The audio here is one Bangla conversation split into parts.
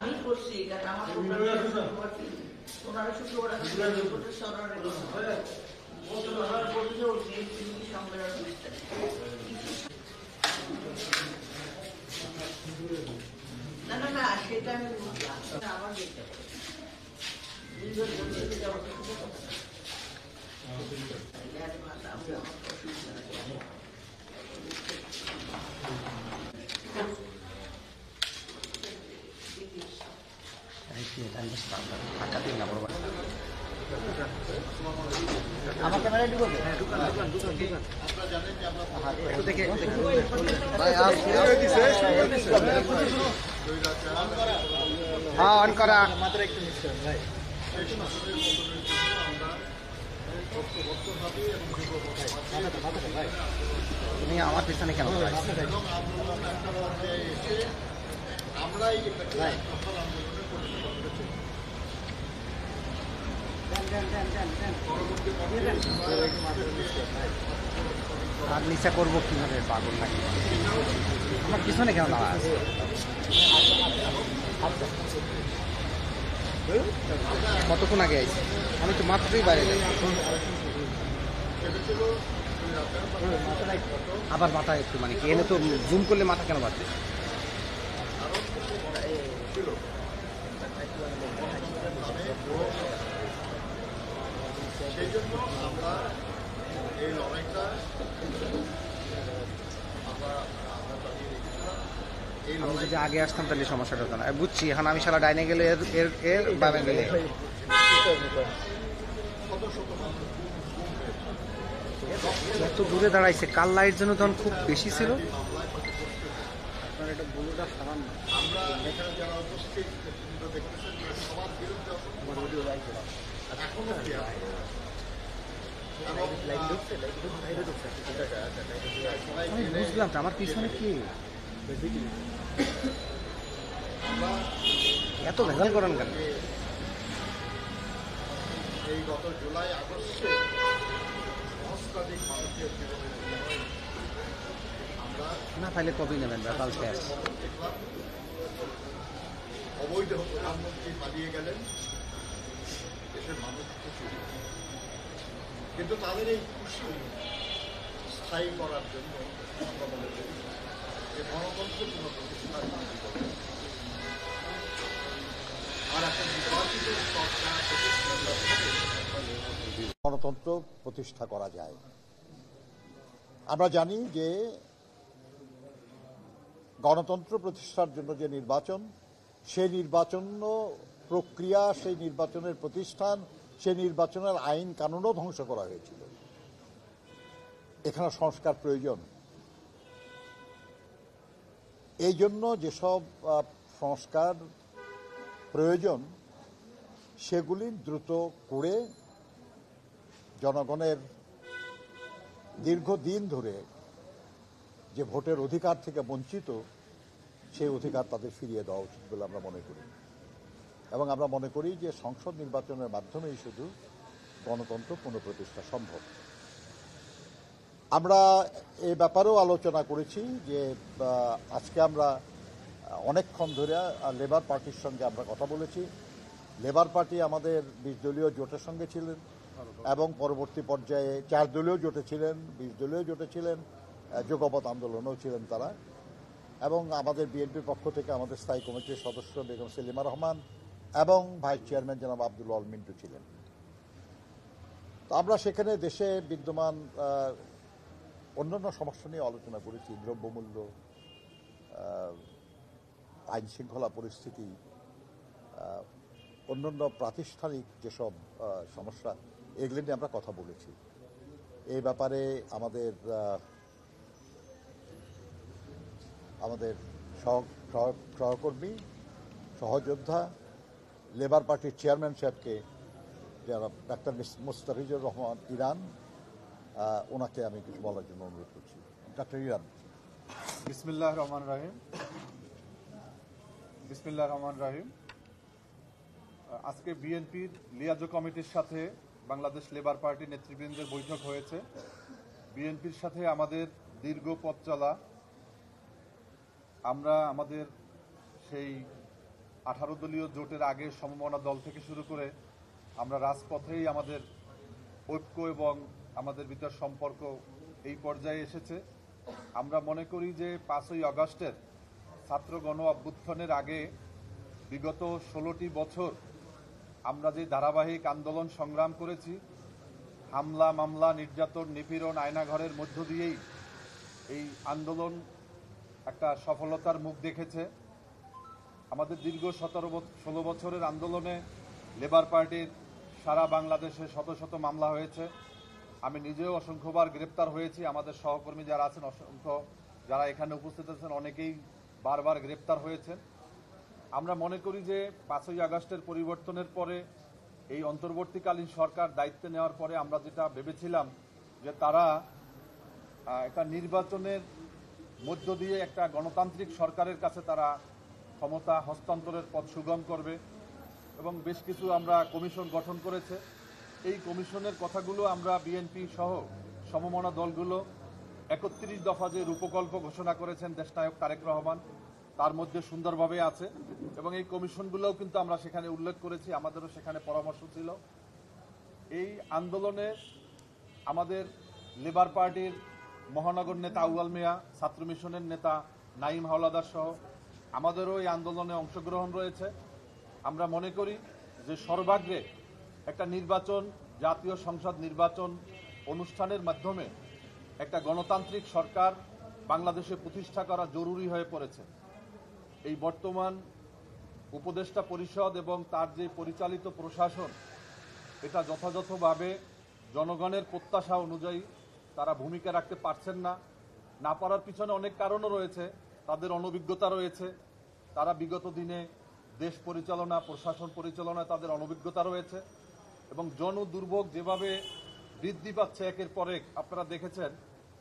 আমি করছি কারণ আমার ওনারা শুধু ওরা না না না সেটা আমি বুঝলাম আবার দেখতে পারি আমার ক্যামেরায় ঢুকবে হ্যাঁ অন করা মাত্র একটু মিস করেন ভাই তুমি আমার পিছনে কেন আর নিচে করবো কিভাবে পাগল লাগে আমার পিছনে কেন দাঁড়া আছে কতক্ষণ আগে আইছি আমি তো মাত্রই বাইরে যাই আবার মাথা একটু মানে কি এনে তো জুম করলে মাথা কেন বাড়ছে সেই জন্য আমরা এই লড়াইটা আমি যদি আগে আসতাম তাহলে সমস্যাটা হতো না বুঝছি এখন আমি সারা ডাইনে গেলে এর বামে গেলে এত দূরে দাঁড়াইছে কাল লাইট জন্য তখন খুব বেশি ছিল আমরা এখানে যারা উপস্থিত দেখতেছেন সবার বিরুদ্ধে এখনো আমি বুঝলাম তো আমার পিছনে কি এত ভেজাল করেন কেন এই গত জুলাই আগস্টে সহস্রাধিক মানুষের জীবনের আমরা না পাইলে কবেই নেবেন কাল শেষ অবৈধ প্রধানমন্ত্রী পালিয়ে গেলেন দেশের মানুষ খুশি কিন্তু তাদের এই খুশি স্থায়ী করার জন্য আমরা মনে করি যে গণতন্ত্র পুনঃপ্রতিষ্ঠার দাবি করে আর একটা নির্বাচিত সরকার গণতন্ত্র প্রতিষ্ঠা করা যায় আমরা জানি যে গণতন্ত্র প্রতিষ্ঠার জন্য যে নির্বাচন সেই নির্বাচন প্রক্রিয়া সেই নির্বাচনের প্রতিষ্ঠান সেই নির্বাচনের আইন কানুনও ধ্বংস করা হয়েছিল এখানে সংস্কার প্রয়োজন এই জন্য যেসব সংস্কার প্রয়োজন সেগুলি দ্রুত করে জনগণের দীর্ঘদিন ধরে যে ভোটের অধিকার থেকে বঞ্চিত সেই অধিকার তাদের ফিরিয়ে দেওয়া উচিত বলে আমরা মনে করি এবং আমরা মনে করি যে সংসদ নির্বাচনের মাধ্যমেই শুধু গণতন্ত্র পুনঃপ্রতিষ্ঠা সম্ভব আমরা এ ব্যাপারেও আলোচনা করেছি যে আজকে আমরা অনেকক্ষণ ধরে লেবার পার্টির সঙ্গে আমরা কথা বলেছি লেবার পার্টি আমাদের 20 দলীয় জোটের সঙ্গে ছিলেন এবং পরবর্তী পর্যায়ে 4 দলীয় জোটে ছিলেন 20 দলীয় জোটে ছিলেন যুগপৎ আন্দোলনেও ছিলেন তারা এবং আমাদের বিএনপির পক্ষ থেকে আমাদের স্থায়ী কমিটির সদস্য বেগম সেলিমা রহমান এবং ভাইস চেয়ারম্যান জনাব আব্দুল আল মিন্টু ছিলেন তো আমরা সেখানে দেশে বিদ্যমান অন্যান্য সমস্যা নিয়ে আলোচনা করেছি দ্রব্যমূল্য আইন শৃঙ্খলা পরিস্থিতি অন্যান্য প্রাতিষ্ঠানিক যেসব সমস্যা এগুলো নিয়ে আমরা কথা বলেছি এই ব্যাপারে আমাদের সহকর্মী সহযোদ্ধা লেবার পার্টির চেয়ারম্যান সাহেবকে যারা ডাক্তার মুস্তাফিজুর রহমান ইরান ওনাকে আমি কিছু বলার জন্য অনুরোধ করছি ডাক্তার ইরান বিসমিল্লাহির রহমানির রহিম আজকে বিএনপির লিয়াজো কমিটির সাথে বাংলাদেশ লেবার পার্টি নেতৃবৃন্দের বৈঠক হয়েছে বিএনপির সাথে আমাদের দীর্ঘ পথ চলা। আমরা আমাদের সেই 18 দলীয় জোটের আগে সমমনা দল থেকে শুরু করে আমরা রাজপথেই আমাদের ঐক্য এবং আমাদের ভিতর সম্পর্ক এই পর্যায়ে এসেছে। আমরা মনে করি যে 5ই আগস্টের ছাত্র গণ অভ্যুত্থানের আগে বিগত 16টি বছর আমরা যে ধারাবাহিক আন্দোলন সংগ্রাম করেছি, হামলা মামলা নির্যাতন নিপীড়ন আয়নাঘরের মধ্য দিয়েই এই আন্দোলন একটা সফলতার মুখ দেখেছে। আমাদের দীর্ঘ 16 বছরের আন্দোলনে লেবার পার্টির সারা বাংলাদেশে শত শত মামলা হয়েছে। আমি নিজেও অসংখ্যবার গ্রেপ্তার হয়েছি। আমাদের সহকর্মী যারা আছেন অসংখ্য, যারা এখানে উপস্থিত আছেন, অনেকেই বারবার গ্রেপ্তার হয়েছেন। আমরা মনে করি যে 5ই আগস্টের পরিবর্তনের পরে এই অন্তর্বর্তীকালীন সরকার দায়িত্ব নেওয়ার পরে আমরা যেটা ভেবেছিলাম যে তারা একটা নির্বাচনের মধ্য দিয়ে একটা গণতান্ত্রিক সরকারের কাছে তারা ক্ষমতা হস্তান্তরের পথ সুগম করবে এবং বেশ কিছু আমরা কমিশন গঠন করেছে। এই কমিশনের কথাগুলো আমরা বিএনপি সহ সমমনা দলগুলো 31 দফা যে রূপকল্প ঘোষণা করেছেন দেশনায়ক তারেক রহমান, তার মধ্যে সুন্দরভাবে আছে এবং এই কমিশনগুলোও কিন্তু আমরা সেখানে উল্লেখ করেছি, আমাদেরও সেখানে পরামর্শ ছিল। এই আন্দোলনে আমাদের লেবার পার্টির মহানগর নেতা আউয়াল মিয়া, ছাত্র মিশনের নেতা নাইম হাওলাদার সহ আমাদেরও এই আন্দোলনে অংশগ্রহণ রয়েছে। আমরা মনে করি যে সর্বাগ্রে একটা নির্বাচন, জাতীয় সংসদ নির্বাচন অনুষ্ঠানের মাধ্যমে একটা গণতান্ত্রিক সরকার বাংলাদেশে প্রতিষ্ঠা করা জরুরি হয়ে পড়েছে। এই বর্তমান উপদেষ্টা পরিষদ এবং তার যে পরিচালিত প্রশাসন, এটা যথাযথভাবে জনগণের প্রত্যাশা অনুযায়ী তারা ভূমিকা রাখতে পারছেন না। না পারার পিছনে অনেক কারণও রয়েছে, তাদের অনভিজ্ঞতা রয়েছে। তারা বিগত দিনে দেশ পরিচালনা, প্রশাসন পরিচালনায় তাদের অনভিজ্ঞতা রয়েছে এবং জনদুর্ভোগ যেভাবে বৃদ্ধি পাচ্ছে একের পর এক, আপনারা দেখেছেন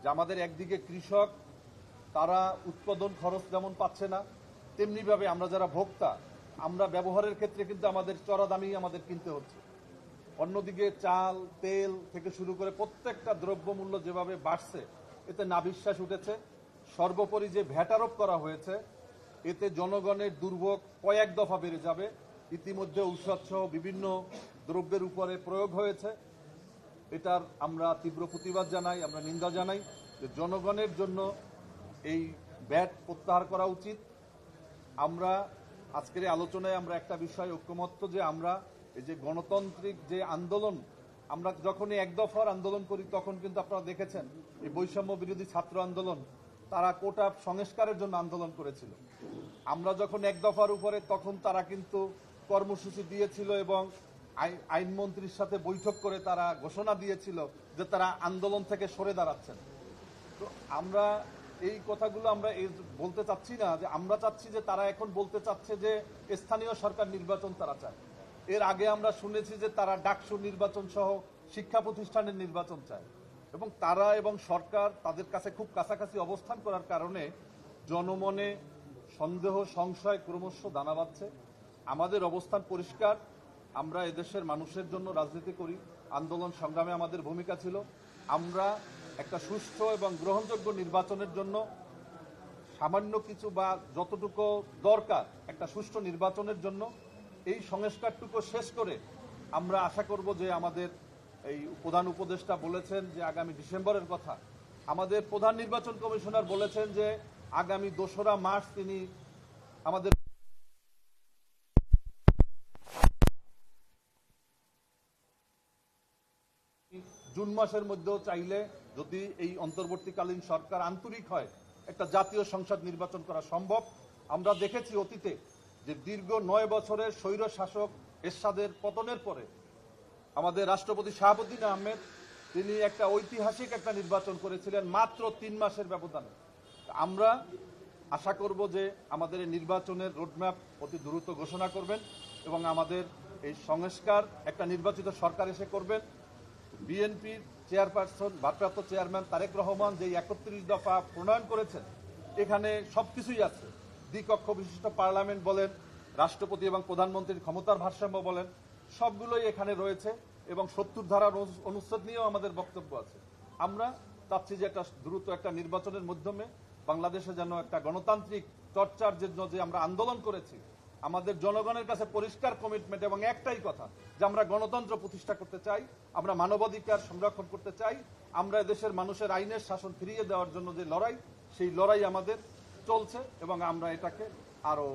যে আমাদের একদিকে কৃষক, তারা উৎপাদন খরচ যেমন পাচ্ছে না, তেমনিভাবে আমরা যারা ভোক্তা, আমরা ব্যবহারের ক্ষেত্রে কিন্তু আমাদের চড়া দামেই আমাদের কিনতে হচ্ছে। অন্যদিকে চাল, তেল থেকে শুরু করে প্রত্যেকটা দ্রব্যমূল্য যেভাবে বাড়ছে, এতে নাভিশ্বাস উঠেছে। সর্বোপরি যে ভ্যাট আরোপ করা হয়েছে, এতে জনগণের দুর্ভোগ কয়েক দফা বেড়ে যাবে। ইতিমধ্যে ঔষধসহ বিভিন্ন দ্রব্যের উপরে প্রয়োগ হয়েছে। এটার আমরা তীব্র প্রতিবাদ জানাই, আমরা নিন্দা জানাই যে জনগণের জন্য এই ভ্যাট প্রত্যাহার করা উচিত। আমরা আজকের এই আলোচনায় আমরা একটা বিষয় ঐক্যমত্য যে আমরা এই যে গণতান্ত্রিক যে আন্দোলন, আমরা যখনই এক দফার আন্দোলন করি তখন কিন্তু আপনারা দেখেছেন এই বৈষম্য বিরোধী ছাত্র আন্দোলন, তারা কোটা সংস্কারের জন্য আন্দোলন করেছিল। আমরা যখন এক দফার উপরে, তখন তারা কিন্তু কর্মসূচি দিয়েছিল এবং আইনমন্ত্রীর সাথে বৈঠক করে তারা ঘোষণা দিয়েছিল যে তারা আন্দোলন থেকে সরে দাঁড়াচ্ছেন। তো আমরা এই কথাগুলো আমরা বলতে চাচ্ছি না, যে আমরা চাচ্ছি যে তারা এখন বলতে চাচ্ছে যে স্থানীয় সরকার নির্বাচন তারা চায়। এর আগে আমরা শুনেছি যে তারা ডাকসু নির্বাচন সহ শিক্ষা প্রতিষ্ঠানের নির্বাচন চায় এবং তারা এবং সরকার তাদের কাছে খুব কাছাকাছি অবস্থান করার কারণে জনমনে সন্দেহ সংশয় ক্রমশ দানা বাঁধছে। আমাদের অবস্থান পরিষ্কার, আমরা এদেশের মানুষের জন্য রাজনীতি করি, আন্দোলন সংগ্রামে আমাদের ভূমিকা ছিল। আমরা একটা সুষ্ঠু এবং গ্রহণযোগ্য নির্বাচনের জন্য সামান্য কিছু বা যতটুকু দরকার একটা সুষ্ঠু নির্বাচনের জন্য এই সংস্কারটুকু শেষ করে আমরা আশা করব যে আমাদের এই প্রধান উপদেষ্টা বলেছেন যে আগামী ডিসেম্বরের কথা, আমাদের প্রধান নির্বাচন কমিশনার বলেছেন যে আগামী 2রা মার্চ তিনি আমাদের জুন মাসের মধ্যেও চাইলে যদি এই অন্তর্বর্তীকালীন সরকার আন্তরিক হয়, একটা জাতীয় সংসদ নির্বাচন করা সম্ভব। আমরা দেখেছি অতীতে যে দীর্ঘ 9 বছরের স্বৈর শাসক এরশাদের পতনের পরে আমাদের রাষ্ট্রপতি শাহাবুদ্দিন আহমেদ তিনি একটা ঐতিহাসিক একটা নির্বাচন করেছিলেন মাত্র 3 মাসের ব্যবধানে। আমরা আশা করব যে আমাদের এই নির্বাচনের রোডম্যাপ অতি দ্রুত ঘোষণা করবেন এবং আমাদের এই সংস্কার একটা নির্বাচিত সরকার এসে করবেন। বিএনপির চেয়ারপারসন, ভারপ্রাপ্ত চেয়ারম্যান তারেক রহমান যে 31 দফা প্রণয়ন করেছেন, এখানে সবকিছুই আছে। দ্বিকক্ষ বিশিষ্ট পার্লামেন্ট বলেন, রাষ্ট্রপতি এবং প্রধানমন্ত্রীর ক্ষমতার ভারসাম্য বলেন, সবগুলোই এখানে রয়েছে এবং 70 ধারার অনুচ্ছেদ নিয়েও আমাদের বক্তব্য আছে। আমরা চাচ্ছি যে একটা দ্রুত একটা নির্বাচনের মাধ্যমে বাংলাদেশে যেন একটা গণতান্ত্রিক চর্চার জন্য যে আমরা আন্দোলন করেছি, আমাদের জনগণের কাছে পরিষ্কার কমিটমেন্ট এবং একটাই কথা যে আমরা গণতন্ত্র প্রতিষ্ঠা করতে চাই, আমরা মানবাধিকার সংরক্ষণ করতে চাই, আমরা দেশের মানুষের আইনের শাসন ফিরিয়ে দেওয়ার জন্য যে লড়াই, সেই লড়াই আমাদের চলছে এবং আমরা এটাকে আরো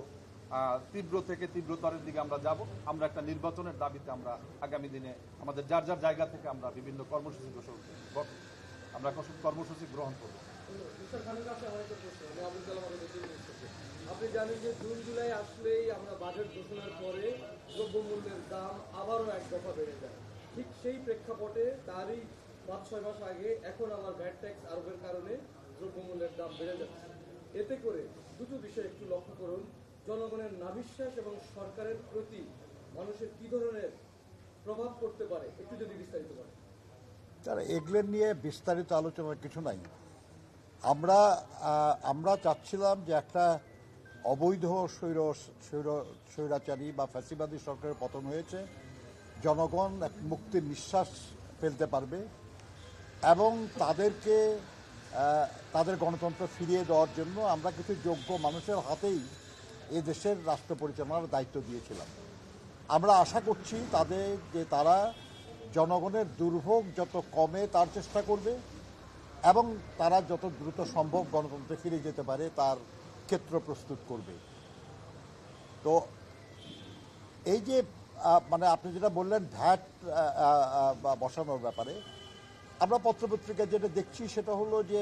তীব্র থেকে তীব্রতরের দিকে আমরা যাব। আমরা একটা নির্বাচনের দাবিতে আমরা আগামী দিনে আমাদের যার যার জায়গা থেকে আমরা বিভিন্ন কর্মসূচি গ্রহণ করব। আপনি জানেন যে জুন জুলাই আসলেই আমরা বাজেট ঘোষণার পরে দ্রব্যমূল্যের দাম আবারও এক দফা বেড়ে যায়। ঠিক সেই প্রেক্ষাপটে তারই 5-6 মাস আগে এখন আবার ভ্যাট ট্যাক্স আরোপের কারণে দ্রব্যমূল্যের দাম বেড়ে যাচ্ছে। এতে করে দুটো বিষয় একটু লক্ষ্য করুন, জনগণের নাভিশ্বাস এবং সরকারের প্রতি মানুষের কি ধরনের প্রভাব পড়তে পারে, একটু যদি বিস্তারিত করেন। তারা এগুলো নিয়ে বিস্তারিত আলোচনার কিছু নাই। আমরা চাচ্ছিলাম যে একটা অবৈধ স্বৈরাচারী বা ফ্যাসিবাদী সরকারের পতন হয়েছে, জনগণ এক মুক্তির নিঃশ্বাস ফেলতে পারবে এবং তাদেরকে তাদের গণতন্ত্র ফিরিয়ে দেওয়ার জন্য আমরা কিছু যোগ্য মানুষের হাতেই এ দেশের রাষ্ট্র পরিচালনার দায়িত্ব দিয়েছিলাম। আমরা আশা করছি যে তারা জনগণের দুর্ভোগ যত কমে তার চেষ্টা করবে এবং তারা যত দ্রুত সম্ভব গণতন্ত্রে ফিরে যেতে পারে তার ক্ষেত্র প্রস্তুত করবে। তো এই যে মানে আপনি যেটা বললেন ভ্যাট বসানোর ব্যাপারে, আমরা পত্রপত্রিকায় যেটা দেখছি সেটা হলো যে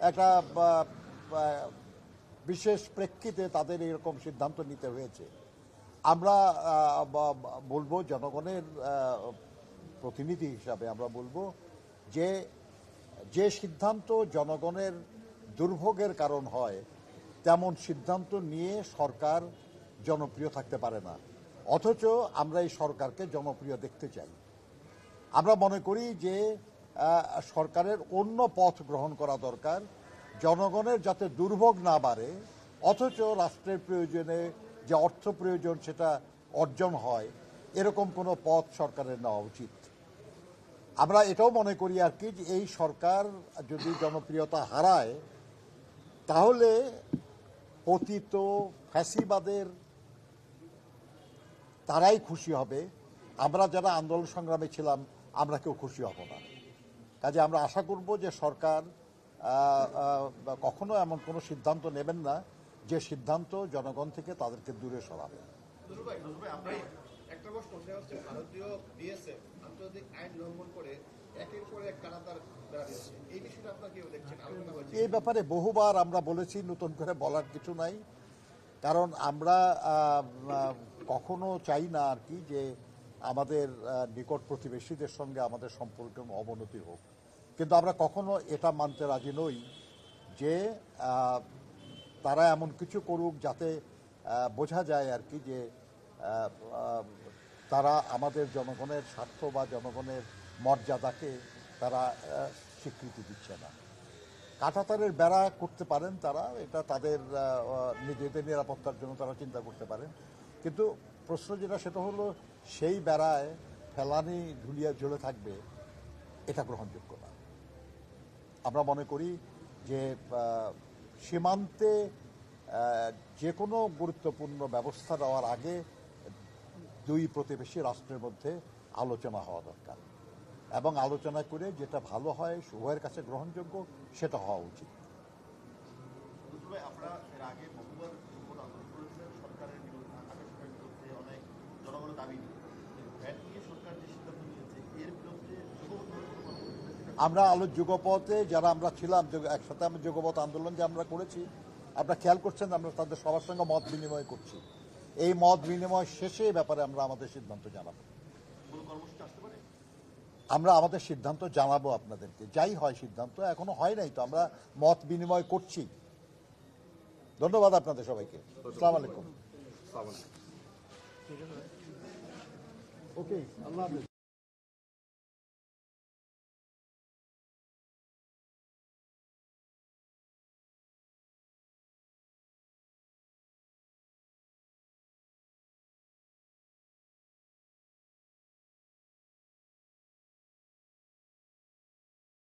একটা বিশেষ প্রেক্ষিতে তাদের এরকম সিদ্ধান্ত নিতে হয়েছে। আমরা বলবো জনগণের প্রতিনিধি হিসাবে আমরা বলবো যে সিদ্ধান্ত জনগণের দুর্ভোগের কারণ হয় তেমন সিদ্ধান্ত নিয়ে সরকার জনপ্রিয় থাকতে পারে না, অথচ আমরা এই সরকারকে জনপ্রিয় দেখতে চাই। আমরা মনে করি যে সরকারের অন্য পথ গ্রহণ করা দরকার, জনগণের যাতে দুর্ভোগ না বাড়ে অথচ রাষ্ট্রের প্রয়োজনে যে অর্থ প্রয়োজন সেটা অর্জন হয়, এরকম কোনো পথ সরকারের নেওয়া উচিত। আমরা এটাও মনে করি আর কি যে এই সরকার যদি জনপ্রিয়তা হারায় তাহলে পতিত ফ্যাসিবাদের তারাই খুশি হবে, আমরা যারা আন্দোলন সংগ্রামে ছিলাম আমরা কেউ খুশি হব না। কাজে আমরা আশা করব যে সরকার কখনো এমন কোনো সিদ্ধান্ত নেবেন না যে সিদ্ধান্ত জনগণ থেকে তাদেরকে দূরে সরাবে। একটা প্রশ্ন, সেটা হচ্ছে ভারতীয় বিএসএফ আন্তর্জাতিক আইন লঙ্ঘন করে একের পর এক কারাগার বেড়া দিচ্ছে, এই বিষয়টা আপনারা কেউ দেখছেন? এই ব্যাপারে বহুবার আমরা বলেছি, নতুন করে বলার কিছু নাই, কারণ আমরা কখনো চাই না আর কি যে আমাদের নিকট প্রতিবেশীদের সঙ্গে আমাদের সম্পর্কের অবনতি হোক, কিন্তু আমরা কখনো এটা মানতে রাজি নই যে তারা এমন কিছু করুক যাতে বোঝা যায় আর কি যে তারা আমাদের জনগণের স্বার্থ বা জনগণের মর্যাদাকে তারা স্বীকৃতি দিচ্ছে না। কাঁটাতারের বেড়া করতে পারেন তারা, এটা তাদের নিজেদের নিরাপত্তার জন্য তারা চিন্তা করতে পারেন, কিন্তু প্রশ্ন যেটা সেটা হলো সেই বেড়ায় ফেলানি ঝুলিয়া ঝুলে থাকবে, এটা গ্রহণযোগ্য না। আমরা মনে করি যে সীমান্তে যে কোনো গুরুত্বপূর্ণ ব্যবস্থা নেওয়ার আগে দুই প্রতিবেশী রাষ্ট্রের মধ্যে আলোচনা হওয়া দরকার এবং আলোচনা করে যেটা ভালো হয় উভয়ের কাছে গ্রহণযোগ্য সেটা হওয়া উচিত। আপনারা এর আগে বহুবার আন্দোলন করেছিলেন সরকারের বিরুদ্ধে, আকাশের বিরুদ্ধে অনেক জনগণের দাবি নিয়ে, ভ্যাট নিয়ে সরকার যে সিদ্ধান্ত নিয়েছে এর বিরুদ্ধে আমরা যুগপথে যারা আমরা ছিলাম একসাথে আমরা যুগপথ আন্দোলন যে আমরা করেছি, আপনারা খেয়াল করছেন আমরা তাদের সবার সঙ্গে মত বিনিময় করছি। এই মত বিনিময় শেষে ব্যাপারে আমরা আমাদের সিদ্ধান্ত জানাবো। আমরা আমাদের সিদ্ধান্ত জানাবো আপনাদেরকে, যাই হয় সিদ্ধান্ত, এখনো হয় নাই তো, আমরা মত বিনিময় করছি। ধন্যবাদ আপনাদের সবাইকে। আসসালামু আলাইকুম। ওকে, আল্লাহ হাফেজ।